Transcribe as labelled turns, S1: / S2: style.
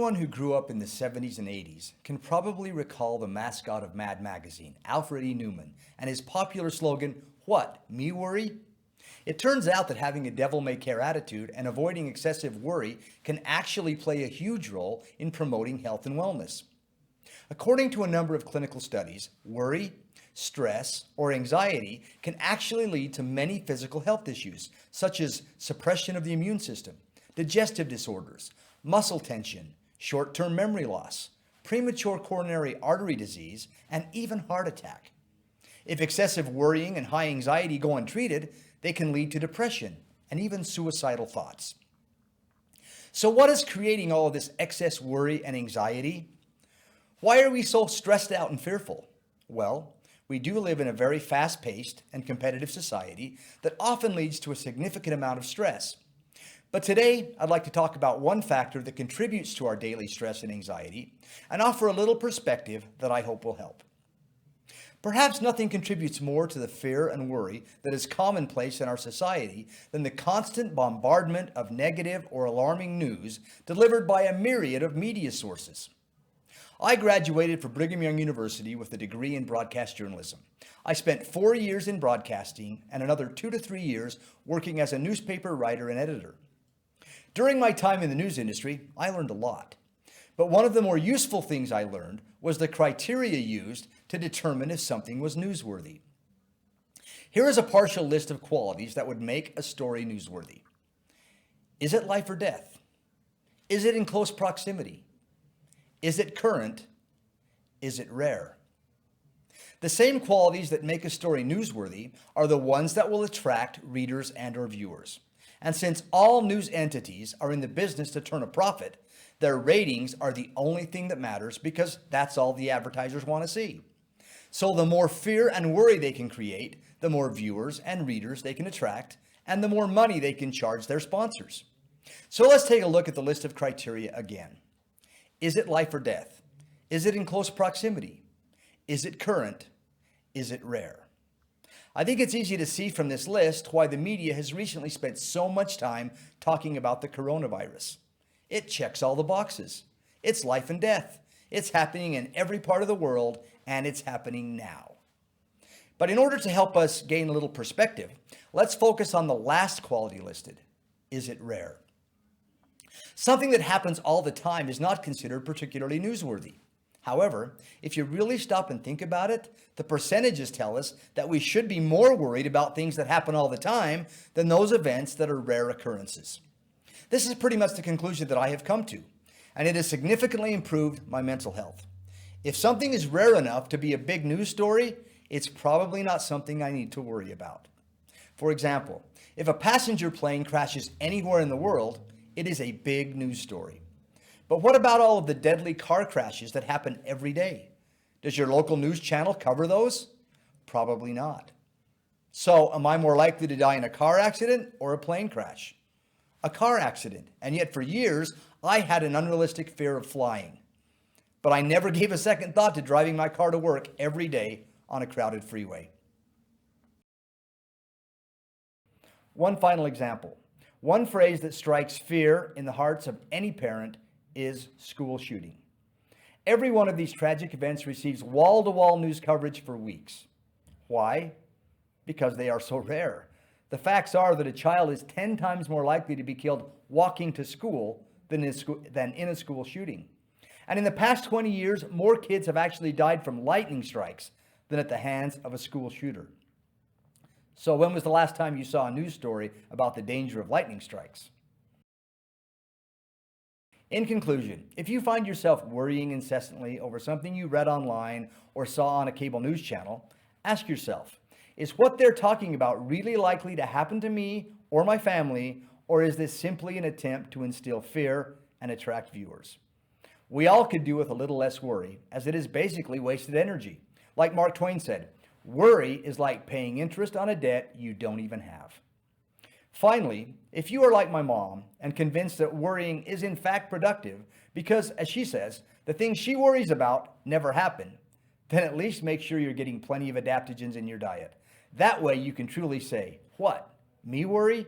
S1: Anyone who grew up in the 70s and 80s can probably recall the mascot of Mad Magazine, Alfred E. Newman, and his popular slogan, "What, me worry?" It turns out that having a devil-may-care attitude and avoiding excessive worry can actually play a huge role in promoting health and wellness. According to a number of clinical studies, worry, stress, or anxiety can actually lead to many physical health issues, such as suppression of the immune system, digestive disorders, muscle tension, short-term memory loss, premature coronary artery disease, and even heart attack. If excessive worrying and high anxiety go untreated, they can lead to depression and even suicidal thoughts. So what is creating all of this excess worry and anxiety? Why are we so stressed out and fearful? Well, we do live in a very fast-paced and competitive society that often leads to a significant amount of stress. But today, I'd like to talk about one factor that contributes to our daily stress and anxiety and offer a little perspective that I hope will help. Perhaps nothing contributes more to the fear and worry that is commonplace in our society than the constant bombardment of negative or alarming news delivered by a myriad of media sources. I graduated from Brigham Young University with a degree in broadcast journalism. I spent 4 years in broadcasting and another 2 to 3 years working as a newspaper writer and editor. During my time in the news industry, I learned a lot. But one of the more useful things I learned was the criteria used to determine if something was newsworthy. Here is a partial list of qualities that would make a story newsworthy. Is it life or death? Is it in close proximity? Is it current? Is it rare? The same qualities that make a story newsworthy are the ones that will attract readers and/or viewers. And since all news entities are in the business to turn a profit, their ratings are the only thing that matters because that's all the advertisers want to see. So the more fear and worry they can create, the more viewers and readers they can attract, and the more money they can charge their sponsors. So let's take a look at the list of criteria again. Is it life or death? Is it in close proximity? Is it current? Is it rare? I think it's easy to see from this list why the media has recently spent so much time talking about the coronavirus. It checks all the boxes. It's life and death. It's happening in every part of the world, and it's happening now. But in order to help us gain a little perspective, let's focus on the last quality listed. Is it rare? Something that happens all the time is not considered particularly newsworthy. However, if you really stop and think about it, the percentages tell us that we should be more worried about things that happen all the time than those events that are rare occurrences. This is pretty much the conclusion that I have come to, and it has significantly improved my mental health. If something is rare enough to be a big news story, it's probably not something I need to worry about. For example, if a passenger plane crashes anywhere in the world, it is a big news story. But what about all of the deadly car crashes that happen every day? Does your local news channel cover those? Probably not. So, am I more likely to die in a car accident or a plane crash? A car accident, and yet for years, I had an unrealistic fear of flying. But I never gave a second thought to driving my car to work every day on a crowded freeway. One final example. One phrase that strikes fear in the hearts of any parent is school shooting. Every one of these tragic events receives wall-to-wall news coverage for weeks. Why? Because they are so rare. The facts are that a child is 10 times more likely to be killed walking to school than in a school shooting. And in the past 20 years, more kids have actually died from lightning strikes than at the hands of a school shooter. So when was the last time you saw a news story about the danger of lightning strikes? In conclusion, if you find yourself worrying incessantly over something you read online or saw on a cable news channel, ask yourself, is what they're talking about really likely to happen to me or my family, or is this simply an attempt to instill fear and attract viewers? We all could do with a little less worry, as it is basically wasted energy. Like Mark Twain said, worry is like paying interest on a debt you don't even have. Finally, if you are like my mom and convinced that worrying is in fact productive because, as she says, the things she worries about never happen, then at least make sure you're getting plenty of adaptogens in your diet. That way you can truly say, what, me worry?